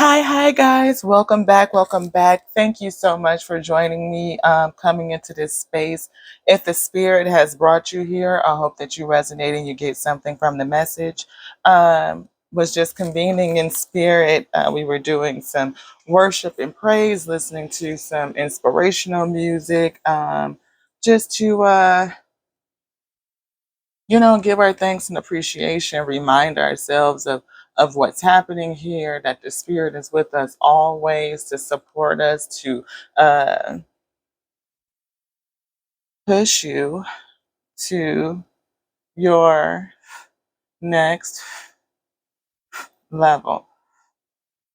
Hi, guys. Welcome back. Welcome back. Thank you so much for joining me coming into this space. If the spirit has brought you here, I hope that you resonate and you get something from the message. Was just convening in spirit. We were doing some worship and praise, listening to some inspirational music, just to give our thanks and appreciation, remind ourselves of what's happening here, that the spirit is with us always to support us, to uh, push you to your next level.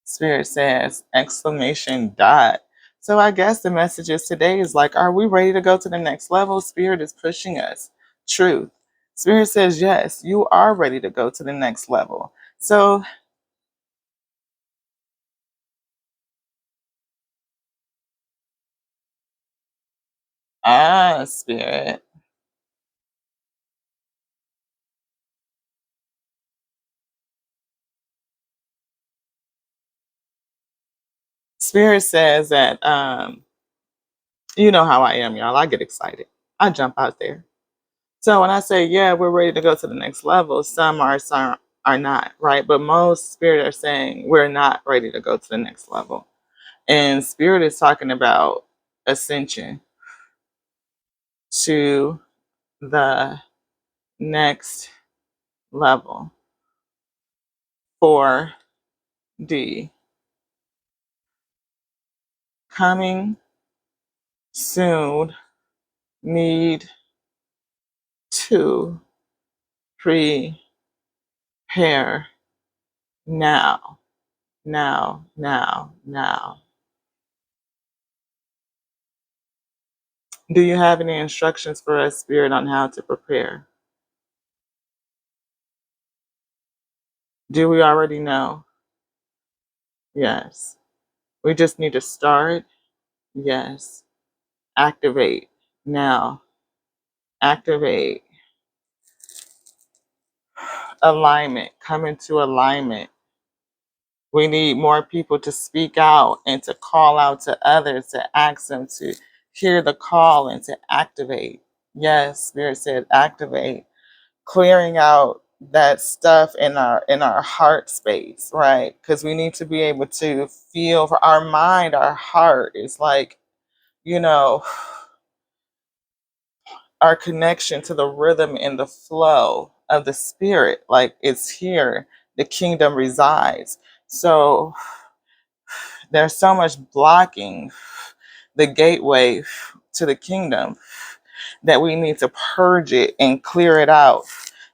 Spirit says, exclamation dot. So I guess the messages today is like, are we ready to go to the next level? Spirit is pushing us. Truth. Spirit says, yes, you are ready to go to the next level. So Spirit. Spirit says that you know how I am, y'all. I get excited. I jump out there. So when I say, yeah, we're ready to go to the next level, some are not, right? But most spirit are saying we're not ready to go to the next level. And spirit is talking about ascension to the next level. 4D. Coming soon. Need to prepare now. Now. Do you have any instructions for us, Spirit, on how to prepare? Do we already know? Yes. We just need to start? Yes. Activate now. Activate. Alignment. Come into alignment. We need more people to speak out and to call out to others, to ask them to hear the call and to activate. Yes, Spirit said activate. Clearing out that stuff in our heart space, right? Because we need to be able to feel for our mind, our heart is like, you know, our connection to the rhythm and the flow of the spirit, like it's here, the kingdom resides. So there's so much blocking the gateway to the kingdom that we need to purge it and clear it out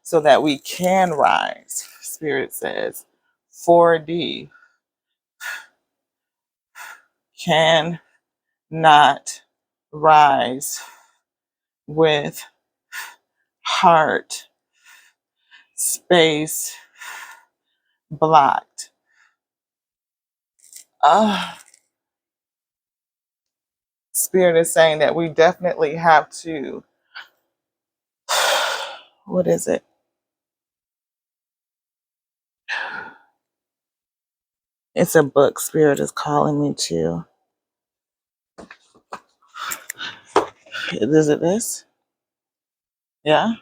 so that we can rise. Spirit says 4D can not rise with heart space blocked. Spirit is saying that we definitely have to, what is it? It's a book Spirit is calling me to. Is it this? Yeah.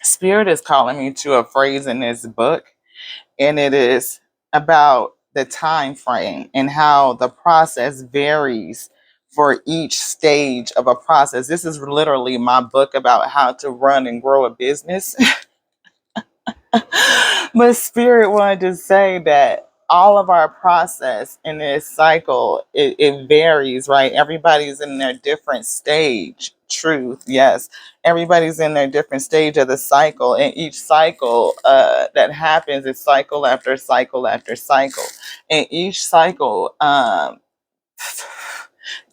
Spirit is calling me to a phrase in this book, and it is about the time frame and how the process varies for each stage of a process. This is literally my book about how to run and grow a business. But Spirit wanted to say that all of our process in this cycle, it varies, right? Everybody's in their different stage. Truth, yes. Everybody's in their different stage of the cycle, and each cycle that happens is cycle after cycle after cycle. And each cycle,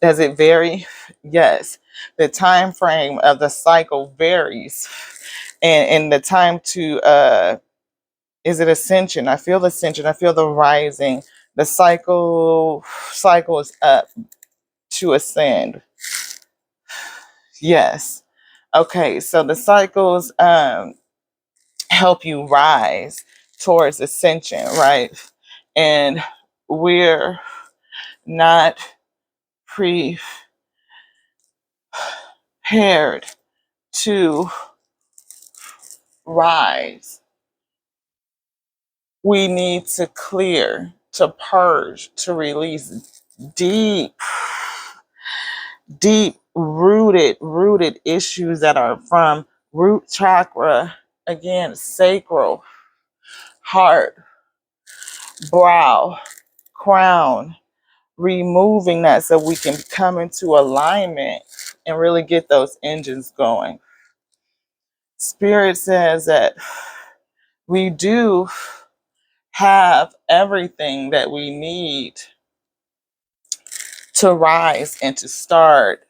does it vary? Yes. The time frame of the cycle varies. And the time to is it ascension? I feel the ascension. I feel the rising. The cycle is up to ascend. Yes. Okay, so the cycles help you rise towards ascension, right? And we're not prepared to rise. We need to clear, to purge, to release deep, deep rooted issues that are from root chakra, again, sacral, heart, brow, crown, removing that so we can come into alignment and really get those engines going. Spirit says that we do have everything that we need to rise and to start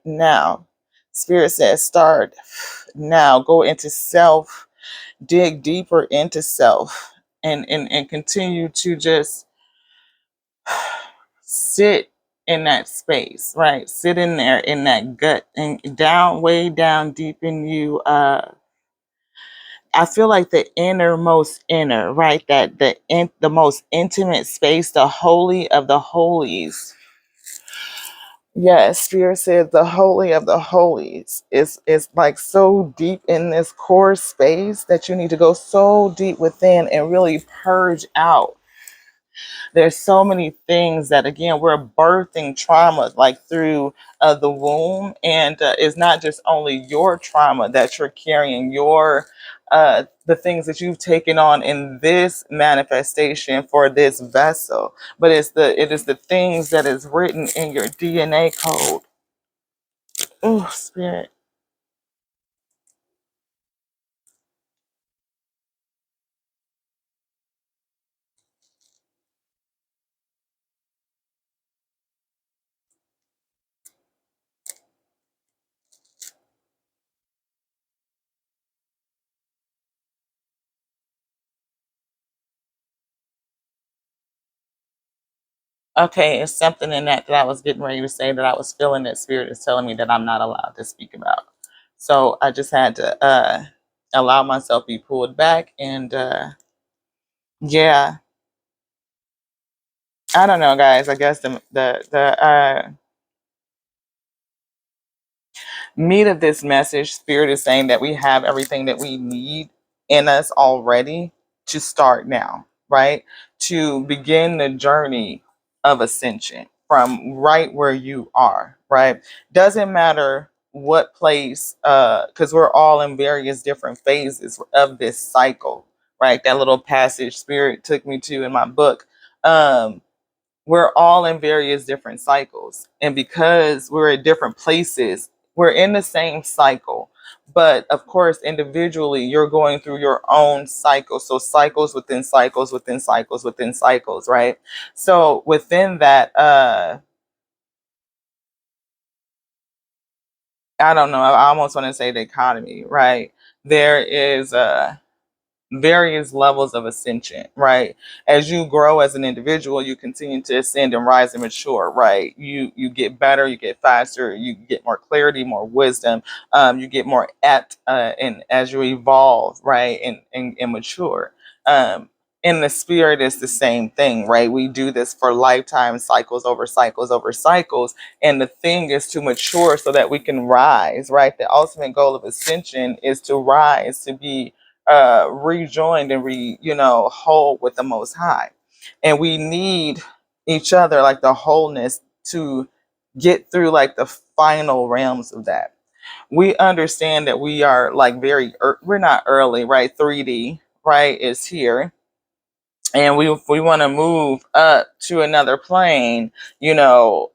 now. Spirit says start now. Go into self, dig deeper into self, and continue to just sit in that space, right? Sit in there in that gut and down, way down deep in you. I feel like the innermost inner, right? That the most intimate space, the holy of the holies. Yes, Spirit says the holy of the holies is like so deep in this core space that you need to go so deep within and really purge out. There's so many things that, again, we're birthing trauma like through the womb, and it's not just only your trauma that you're carrying, your the things that you've taken on in this manifestation for this vessel, but it is the things that is written in your DNA code. Oh, Spirit. Okay, it's something in that I was getting ready to say that I was feeling that Spirit is telling me that I'm not allowed to speak about. So I just had to allow myself be pulled back, and yeah, I don't know, guys. I guess the meat of this message, Spirit is saying that we have everything that we need in us already to start now, right? To begin the journey of ascension from right where you are, right? Doesn't matter what place, because we're all in various different phases of this cycle, right? That little passage Spirit took me to in my book. We're all in various different cycles. And because we're at different places, we're in the same cycle. But of course, individually, you're going through your own cycle. So cycles within cycles within cycles within cycles, right? So within that, I don't know, I almost want to say dichotomy, right? There is various levels of ascension, right? As you grow as an individual, you continue to ascend and rise and mature, right? You get better, you get faster, you get more clarity, more wisdom, you get more apt, and as you evolve, right, and mature. In the spirit, is the same thing, right? We do this for lifetime cycles over cycles over cycles, and the thing is to mature so that we can rise, right? The ultimate goal of ascension is to rise, to be rejoined and whole with the Most High. And we need each other, like the wholeness, to get through like the final realms of that. We understand that we are like we're not early, right? 3D, right, is here. And we want to move up to another plane, you know,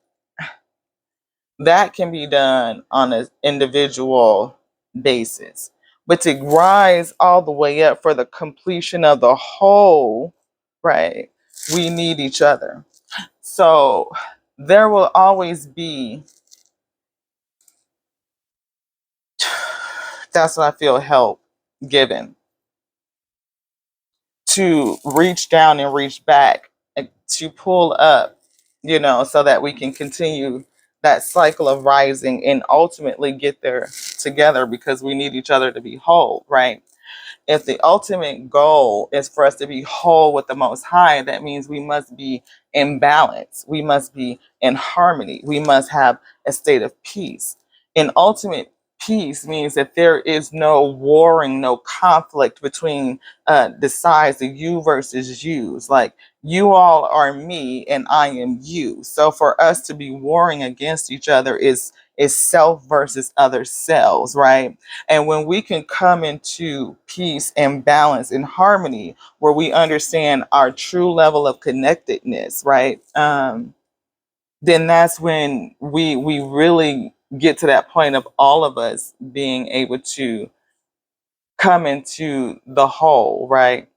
that can be done on an individual basis. But to rise all the way up for the completion of the whole, right? We need each other. So there will always be, that's what I feel, help given to reach down and reach back and to pull up, so that we can continue that cycle of rising and ultimately get there together, because we need each other to be whole, right? If the ultimate goal is for us to be whole with the Most High, that means we must be in balance. We must be in harmony. We must have a state of peace. And ultimate peace means that there is no warring, no conflict between the sides, the you versus yous. Like, you all are me and I am you. So for us to be warring against each other is self versus other selves, right? And when we can come into peace and balance and harmony, where we understand our true level of connectedness, right? Then that's when we really get to that point of all of us being able to come into the whole, right?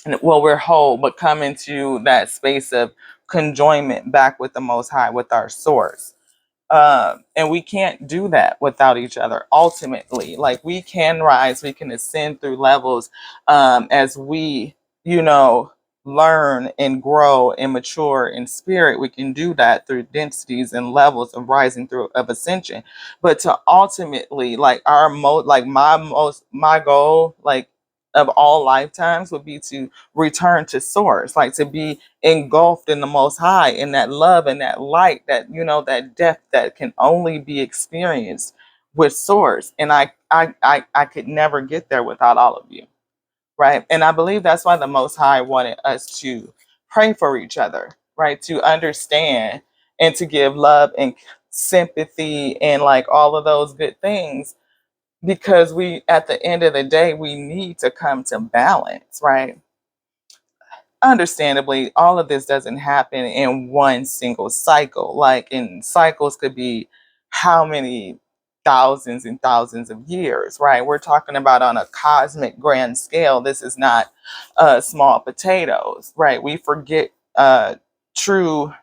And, well, we're whole, but come into that space of conjoinment back with the Most High, with our source. And we can't do that without each other. Ultimately, like, we can rise, we can ascend through levels, as we, you know, learn and grow and mature in spirit. We can do that through densities and levels of rising through of ascension. But to ultimately, like, like my goal, like, of all lifetimes would be to return to source, like to be engulfed in the Most High, in that love and that light, that, that depth that can only be experienced with source. And I could never get there without all of you, right? And I believe that's why the Most High wanted us to pray for each other, right? To understand and to give love and sympathy and, like, all of those good things, because we, at the end of the day, we need to come to balance, right? Understandably, all of this doesn't happen in one single cycle. Like, in cycles could be how many thousands and thousands of years, right? We're talking about on a cosmic grand scale. This is not small potatoes, right? We forget true,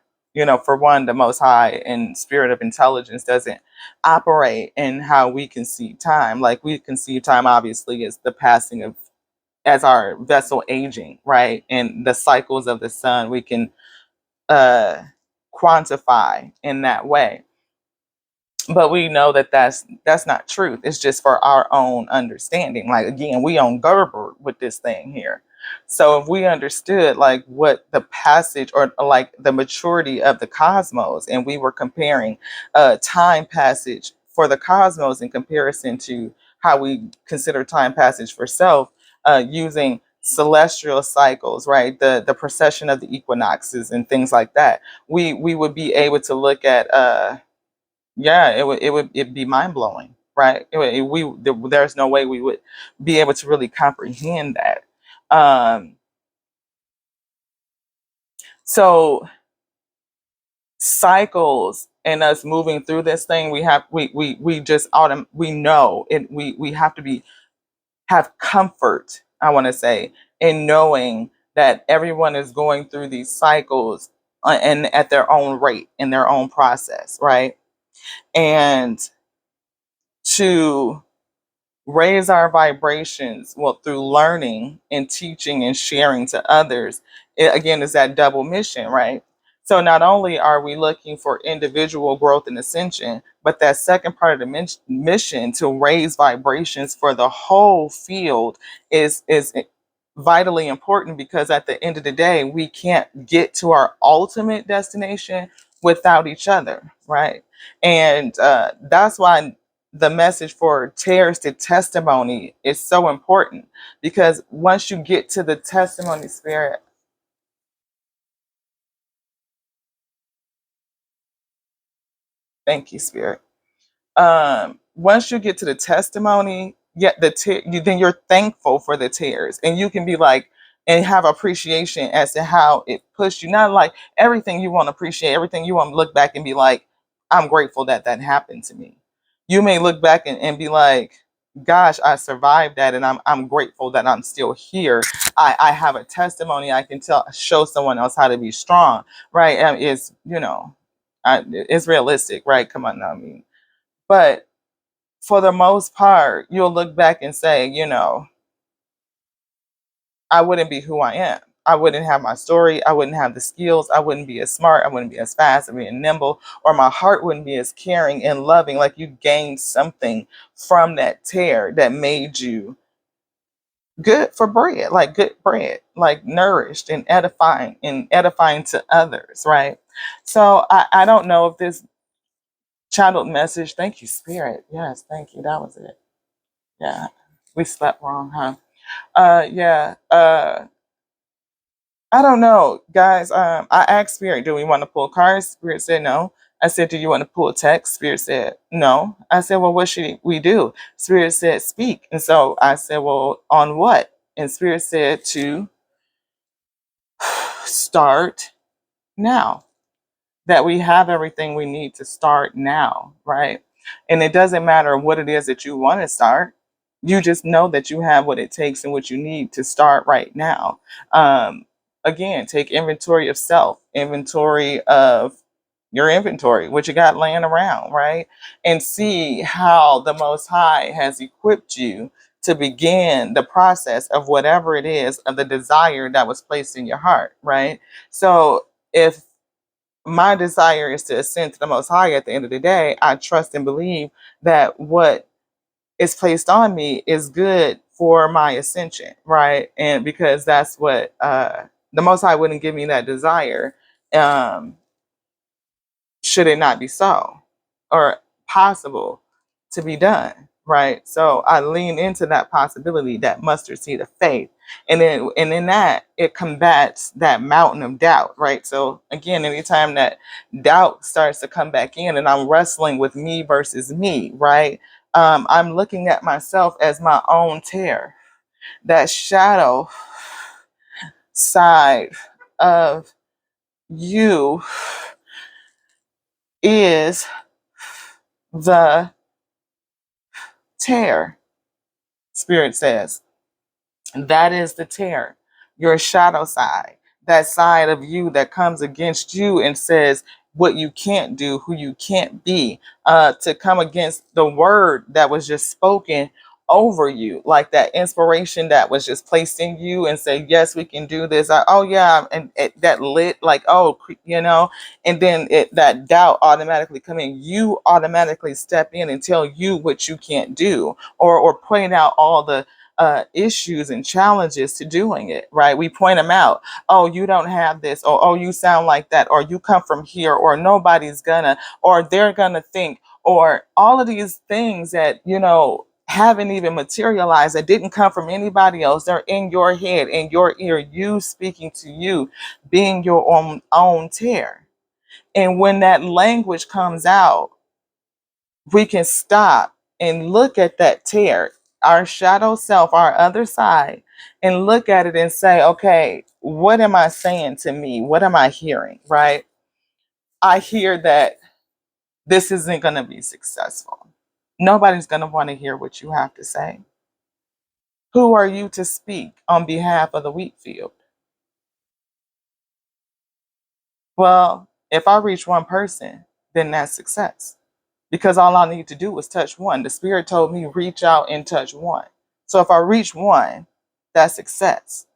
for one, the Most High and spirit of intelligence doesn't operate in how we conceive time. Like, we conceive time, obviously, as the passing of, as our vessel aging, right? And the cycles of the sun, we can uh, quantify in that way. But we know that that's not truth. It's just for our own understanding. Like, again, we on Gerber with this thing here. So if we understood, like, what the passage, or like the maturity of the cosmos, and we were comparing time passage for the cosmos in comparison to how we consider time passage for self, using celestial cycles, right? The precession of the equinoxes and things like that, we would be able to look at yeah, it'd be mind blowing, right? There's no way we would be able to really comprehend that. Um, so cycles and us moving through this thing, we just we know it. We have to have comfort, I want to say, in knowing that everyone is going through these cycles, and at their own rate, in their own process, right? And to raise our vibrations, well, through learning and teaching and sharing to others, it, again, is that double mission, right? So not only are we looking for individual growth and ascension, but that second part of the mission, to raise vibrations for the whole field, is vitally important, because at the end of the day, we can't get to our ultimate destination without each other, right? And that's why the message for Tare's to testimony is so important, because once you get to the testimony spirit, thank you, spirit. Once you get to the testimony, yet then you're thankful for the tears, and you can be like, and have appreciation as to how it pushed you. Not like everything you want to appreciate, everything you want to look back and be like, I'm grateful that that happened to me. You may look back and be like, gosh, I survived that, and I'm grateful that I'm still here. I have a testimony. I can show someone else how to be strong, right? It's, it's realistic, right? Come on now, I mean, but for the most part, you'll look back and say, I wouldn't be who I am. I wouldn't have my story. I wouldn't have the skills. I wouldn't be as smart. I wouldn't be as fast. I wouldn't be nimble, or my heart wouldn't be as caring and loving. Like, you gained something from that tear that made you good for bread, like good bread, like nourished and edifying to others, right? So I don't know if this channeled message, thank you, Spirit. Yes, thank you. That was it. Yeah. We slept wrong, huh? Yeah. I don't know, guys. I asked Spirit, do we want to pull cards? Spirit said no. I said, do you want to pull text? Spirit said no. I said, well, what should we do? Spirit said, speak. And so I said, well, on what? And Spirit said to start now, that we have everything we need to start now, right? And it doesn't matter what it is that you want to start. You just know that you have what it takes and what you need to start right now. Again, take inventory of self, inventory of your inventory, what you got laying around, right? And see how the Most High has equipped you to begin the process of whatever it is of the desire that was placed in your heart, right? So if my desire is to ascend to the Most High at the end of the day, I trust and believe that what is placed on me is good for my ascension, right? And because that's what the Most High wouldn't give me that desire, um, should it not be so or possible to be done, right? So I lean into that possibility, that mustard seed of faith, and in that it combats that mountain of doubt, right? So again, anytime that doubt starts to come back in and I'm wrestling with me versus me, right? I'm looking at myself as my own tear, that shadow side of you is the tear, Spirit says. That is the tear, your shadow side, that side of you that comes against you and says what you can't do, who you can't be, to come against the word that was just spoken over you, like that inspiration that was just placed in you and say, yes, we can do this. Oh yeah, and that lit, like, oh, and then that doubt automatically come in. You automatically step in and tell you what you can't do, or point out all the issues and challenges to doing it, right? We point them out. Oh, you don't have this, or oh, you sound like that, or you come from here, or nobody's gonna, or they're gonna think, or all of these things that, haven't even materialized, that didn't come from anybody else. They're in your head, in your ear, you speaking to you, being your own tear. And when that language comes out, we can stop and look at that tear, our shadow self, our other side, and look at it and say, okay, what am I saying to me? What am I hearing, right? I hear that this isn't going to be successful. Nobody's going to want to hear what you have to say. Who are you to speak on behalf of the wheat field? Well, if I reach one person, then that's success. Because all I need to do is touch one. The Spirit told me reach out and touch one. So if I reach one, that's success.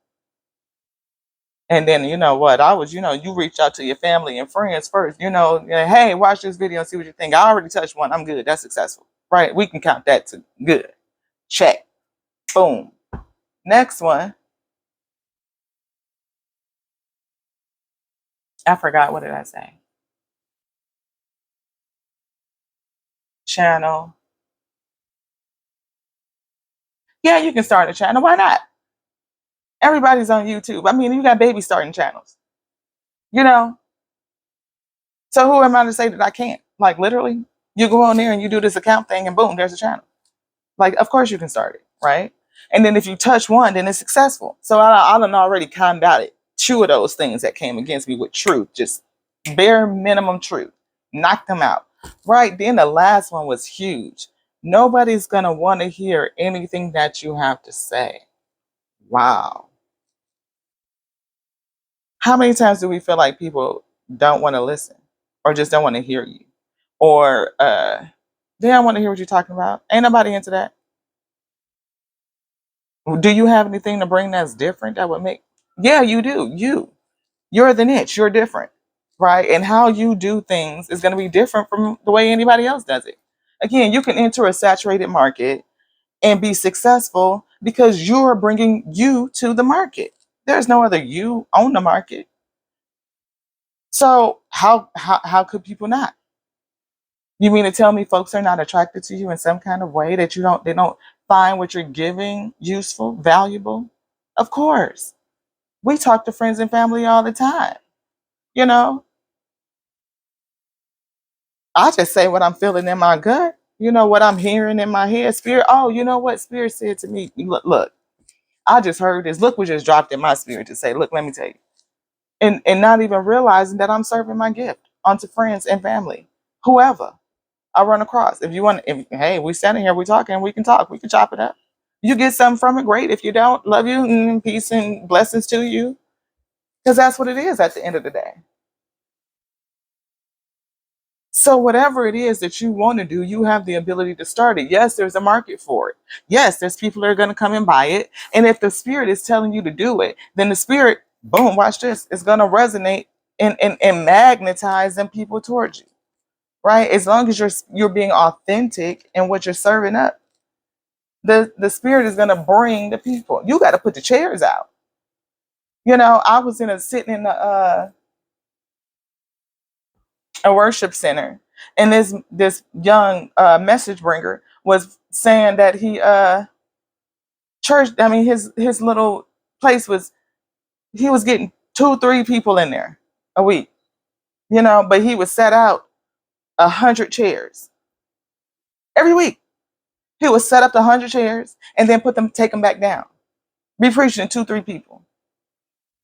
And then, you know what, you reach out to your family and friends first, hey, watch this video and see what you think. I already touched one. I'm good. That's successful, right? We can count that to good. Check. Boom. Next one. I forgot. What did I say? Channel. Yeah, you can start a channel. Why not? Everybody's on YouTube. I mean, you got babies starting channels, you know? So who am I to say that I can't? Like, literally, you go on there and you do this account thing and boom, there's a channel. Like, of course you can start it, right? And then if you touch one, then it's successful. So I done already combated two of those things that came against me with truth, just bare minimum truth. Knocked them out. Right, then the last one was huge. Nobody's going to want to hear anything that you have to say. Wow. How many times do we feel like people don't want to listen or just don't want to hear you? Or they don't want to hear what you're talking about? Ain't nobody into that. Do you have anything to bring that's different that would make? Yeah, you do. You're the niche. You're different, right? And how you do things is going to be different from the way anybody else does it. Again, you can enter a saturated market and be successful because you're bringing you to the market. There's no other you on the market. So how could people not? You mean to tell me folks are not attracted to you in some kind of way that they don't find what you're giving useful, valuable? Of course. We talk to friends and family all the time. You know, I just say what I'm feeling in my gut. You know what I'm hearing in my head. Spirit, oh, you know what Spirit said to me? Look, I just heard this. Look what just dropped in my spirit to say, look, let me tell you. And not even realizing that I'm serving my gift onto friends and family, whoever I run across. If you want, if hey, we standing here, we talking, we can talk, we can chop it up. You get something from it, great. If you don't, love you, peace and blessings to you, because that's what it is at the end of the day. So whatever it is that you want to do, you have the ability to start it. Yes, there's a market for it. Yes, there's people that are going to come and buy it. And if the spirit is telling you to do it, then the spirit, boom, watch this, is going to resonate and magnetize them people towards you. Right? As long as you're being authentic in what you're serving up, the spirit is going to bring the people. You got to put the chairs out. You know, I was sitting in a worship center, and this young message bringer was saying that he church. I mean, his little place was, he was getting 2-3 people in there a week. You know, but he would set out 100 chairs every week. He would set up the 100 chairs and then take them back down. Be preaching to 2-3 people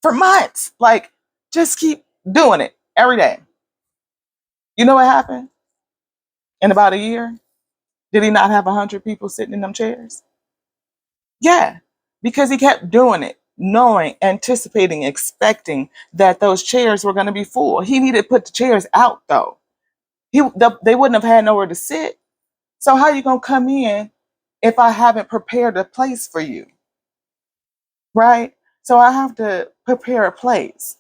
for months. Like, just keep doing it every day. You know what happened? In about a year, did he not have 100 people sitting in them chairs? Yeah, because he kept doing it, knowing, anticipating, expecting that those chairs were going to be full. He needed to put the chairs out, though. They wouldn't have had nowhere to sit. So how are you going to come in if I haven't prepared a place for you? Right? So I have to prepare a place.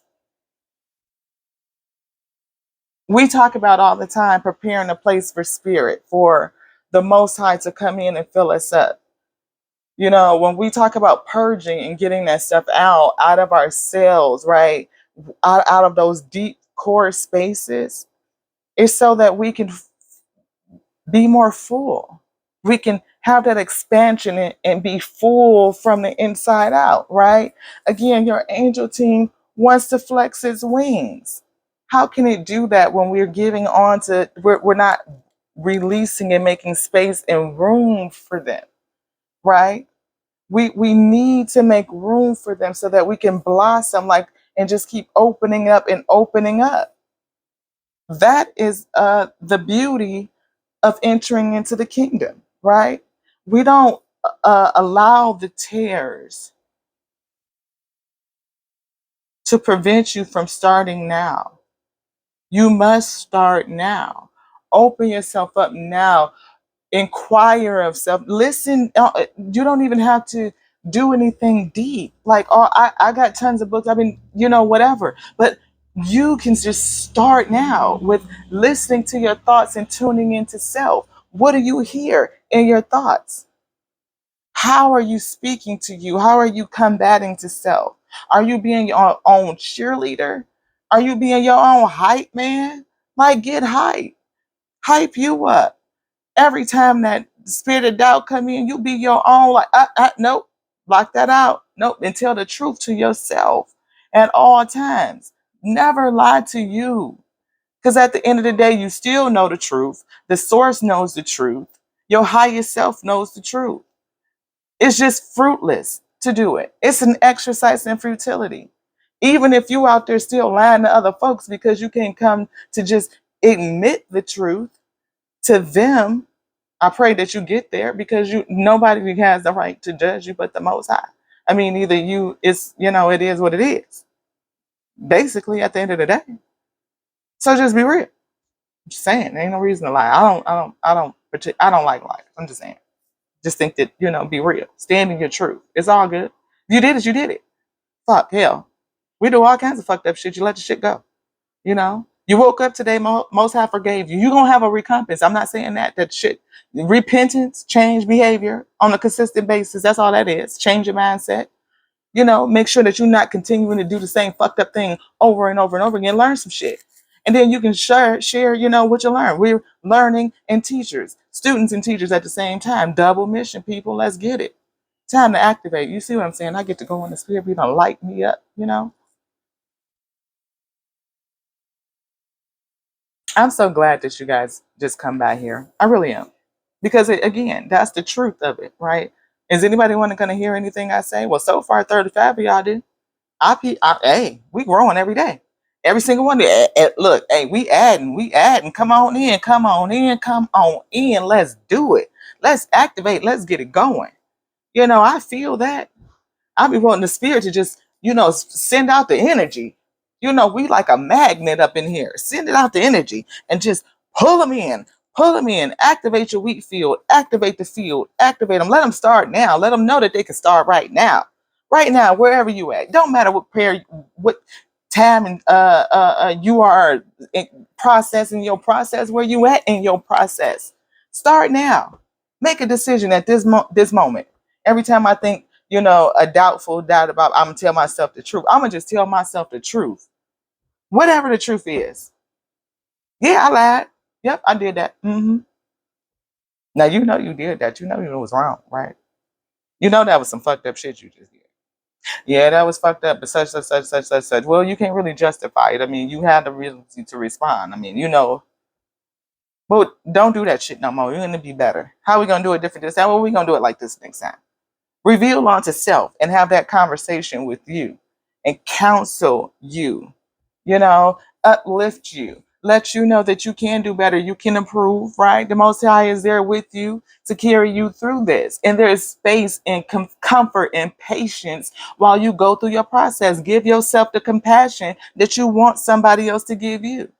We talk about all the time preparing a place for spirit, for the Most High to come in and fill us up. You know, when we talk about purging and getting that stuff out of ourselves, right? Out of those deep core spaces, it's so that we can be more full. We can have that expansion and be full from the inside out, right? Again, your angel team wants to flex its wings. How can it do that when we're giving on to, we're not releasing and making space and room for them, right? We need to make room for them so that we can blossom, like, and just keep opening up and opening up. That is the beauty of entering into the kingdom, right? We don't allow the tears to prevent you from starting now. You must start now. Open yourself up now. Inquire of self. Listen. You don't even have to do anything deep. Like, oh, I got tons of books. I mean, whatever. But you can just start now with listening to your thoughts and tuning into self. What do you hear in your thoughts? How are you speaking to you? How are you combating to self? Are you being your own cheerleader? Are you being your own hype man? Like, get hype. Hype you up. Every time that spirit of doubt come in, you be your own, like, nope, block that out. Nope, and tell the truth to yourself at all times. Never lie to you. Because at the end of the day, you still know the truth. The source knows the truth. Your higher self knows the truth. It's just fruitless to do it. It's an exercise in futility. Even if you out there still lying to other folks because you can't come to just admit the truth to them, I pray that you get there, because nobody has the right to judge you but the Most High. I mean, either it is what it is. Basically, at the end of the day. So just be real. I'm just saying, there ain't no reason to lie. I don't like lies. I'm just saying. Just think that, be real. Stand in your truth. It's all good. You did it, you did it. Fuck, hell. We do all kinds of fucked up shit. You let the shit go. You woke up today, Most High forgave you. You're going to have a recompense. I'm not saying that shit. Repentance, change behavior on a consistent basis. That's all that is. Change your mindset. Make sure that you're not continuing to do the same fucked up thing over and over and over again. Learn some shit. And then you can share, what you learn. We're learning and teachers, students and teachers at the same time. Double mission, people. Let's get it. Time to activate. You see what I'm saying? I get to go in the spirit. You don't light me up. I'm so glad that you guys just come by here. I really am. Because, again, that's the truth of it, right? Is anybody going to hear anything I say? Well, so far, 35 of y'all do. Hey, we growing every day. Every single one. Look, hey, we adding. Come on in, come on in, come on in. Let's do it. Let's activate. Let's get it going. I feel that. I be wanting the spirit to just, send out the energy. We like a magnet up in here. Send it out the energy and just pull them in. Pull them in. Activate your wheat field. Activate the field. Activate them. Let them start now. Let them know that they can start right now. Right now, wherever you at. Don't matter what time and you are processing your process. Where you at in your process? Start now. Make a decision at this moment. Every time I think, a doubtful doubt about, I'm gonna tell myself the truth. I'm gonna just tell myself the truth, whatever the truth is. Yeah, I lied. Yep, I did that. Now you did that. You was wrong, right? That was some fucked up shit you just did. Yeah, that was fucked up, but such. Well, you can't really justify it. I mean, you had the reason to respond. I mean, but don't do that shit no more. You're gonna be better. How are we gonna do it different this time? Well, we're gonna do it like this next time. Reveal onto self and have that conversation with you and counsel you, uplift you, let you know that you can do better, you can improve, right? The Most High is there with you to carry you through this. And there is space and comfort and patience while you go through your process. Give yourself the compassion that you want somebody else to give you.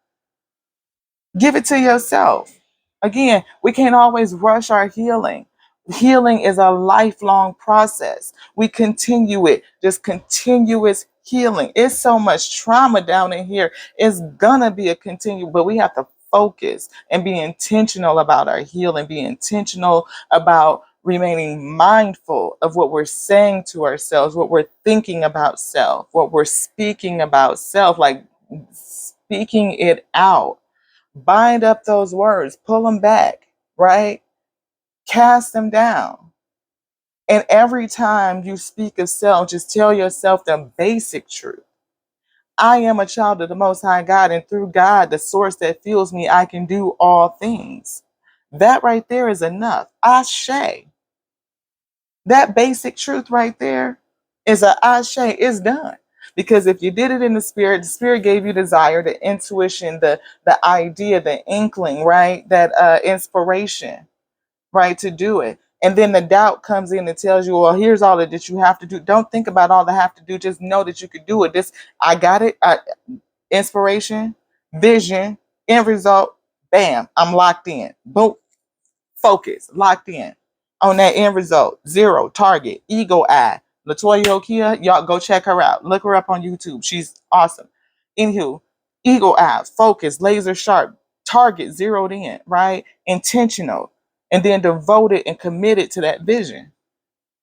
Give it to yourself. Again, we can't always rush our healing. Healing is a lifelong process. We continue it, just continuous healing. It's so much trauma down in here. It's gonna be a continue, but we have to focus and be intentional about our healing, be intentional about remaining mindful of what we're saying to ourselves, what we're thinking about self, what we're speaking about self, like speaking it out. Bind up those words, pull them back, right? Cast them down. And every time you speak of self, just tell yourself the basic truth. I am a child of the Most High God, and through God, the source that fuels me, I can do all things. That right there is enough. Ashe. That basic truth right there is a ashe. It's done. Because if you did it in the spirit gave you desire, the intuition, the idea, the inkling, right? That inspiration, right, to do it. And then the doubt comes in and tells you, well, here's all that you have to do. Don't think about all the have to do. Just know that you could do it. I got it. Inspiration, vision, end result, bam, I'm locked in. Boom, focus, locked in on that end result. Zero, target, ego eye. Latoya Okia, y'all go check her out. Look her up on YouTube. She's awesome. Anywho, ego eyes, focus, laser sharp, target zeroed in, right? Intentional, and then devoted and committed to that vision.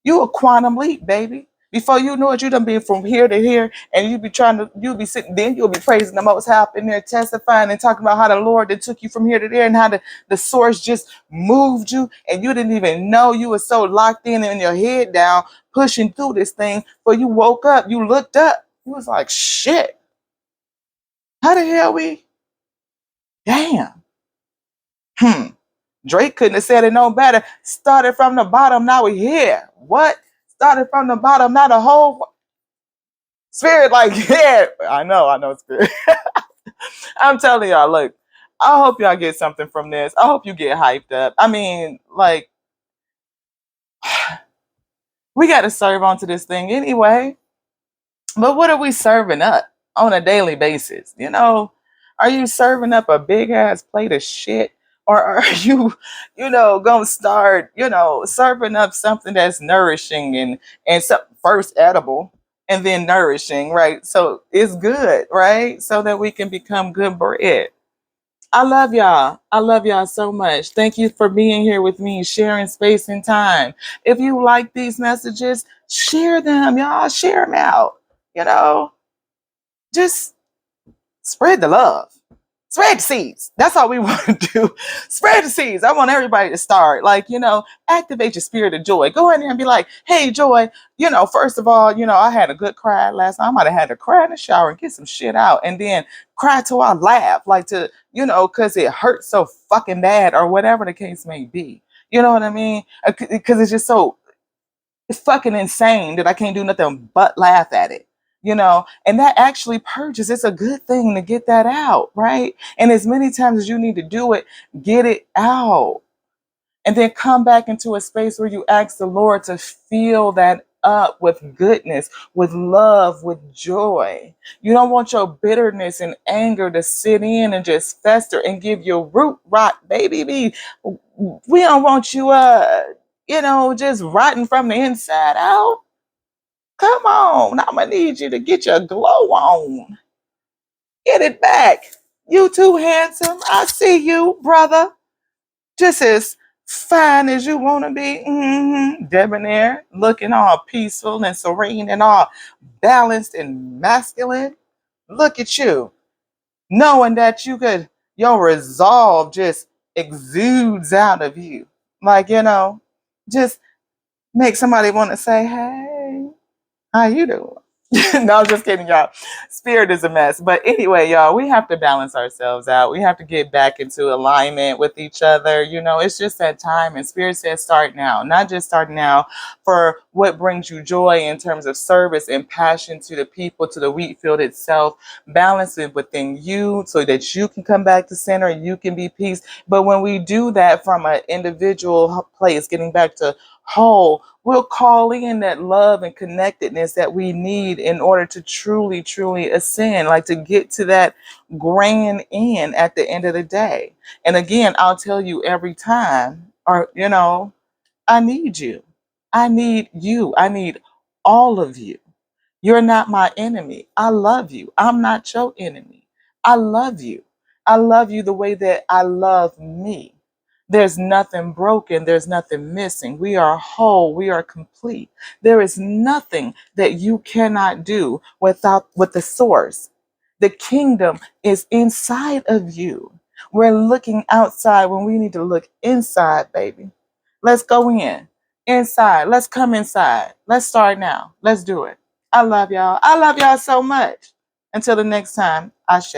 You a quantum leap, baby. Before you know it, you done been from here to here, and you'll be sitting, then you'll be praising the Most High up in there, testifying and talking about how the Lord that took you from here to there, and how the source just moved you, and you didn't even know. You were so locked in and your head down, pushing through this thing. But you woke up, you looked up, you was like, shit, how the hell damn. Drake couldn't have said it no better. Started from the bottom, now we here. What? Started from the bottom, now the whole spirit, like, yeah, I know, spirit. I'm telling y'all, look, I hope y'all get something from this. I hope you get hyped up. I mean, like, we got to serve onto this thing anyway. But what are we serving up on a daily basis? You know, are you serving up a big ass plate of shit? Or are you gonna start, serving up something that's nourishing and first edible and then nourishing, right? So it's good, right? So that we can become good bread. I love y'all. I love y'all so much. Thank you for being here with me, sharing space and time. If you like these messages, share them, y'all. Share them out. You know, just spread the love. Spread the seeds. That's all we want to do. Spread the seeds. I want everybody to start. Like, activate your spirit of joy. Go in there and be like, hey, Joy, first of all, I had a good cry last night. I might have had to cry in the shower and get some shit out. And then cry till I laugh. Like because it hurts so fucking bad or whatever the case may be. You know what I mean? Because it's just so it's fucking insane that I can't do nothing but laugh at it. And that actually purges. It's a good thing to get that out, right? And as many times as you need to do it, get it out. And then come back into a space where you ask the Lord to fill that up with goodness, with love, with joy. You don't want your bitterness and anger to sit in and just fester and give you root rot, baby. We don't want you just rotting from the inside out. Come on, I'm gonna need you to get your glow on. Get it back. You too handsome. I see you, brother. Just as fine as you want to be. Debonair, looking all peaceful and serene and all balanced and masculine. Look at you. Knowing that your resolve just exudes out of you. Like, just make somebody want to say, hey, how you doing? No, I'm just kidding, y'all. Spirit is a mess. But anyway, y'all, we have to balance ourselves out. We have to get back into alignment with each other. It's just that time. And Spirit says start now. Not just start now for what brings you joy in terms of service and passion to the people, to the wheat field itself. Balance it within you so that you can come back to center and you can be peace. But when we do that from an individual place, getting back to whole, we'll call in that love and connectedness that we need in order to truly, truly ascend, like to get to that grand end at the end of the day. And again, I'll tell you every time, I need you. I need you. I need all of you. You're not my enemy. I love you. I'm not your enemy. I love you. I love you the way that I love me. There's nothing broken. There's nothing missing. We are whole. We are complete. There is nothing that you cannot do with the source. The kingdom is inside of you. We're looking outside when we need to look inside, baby. Let's go inside. Let's come inside. Let's start now. Let's do it. I love y'all. I love y'all so much. Until the next time, Ashe.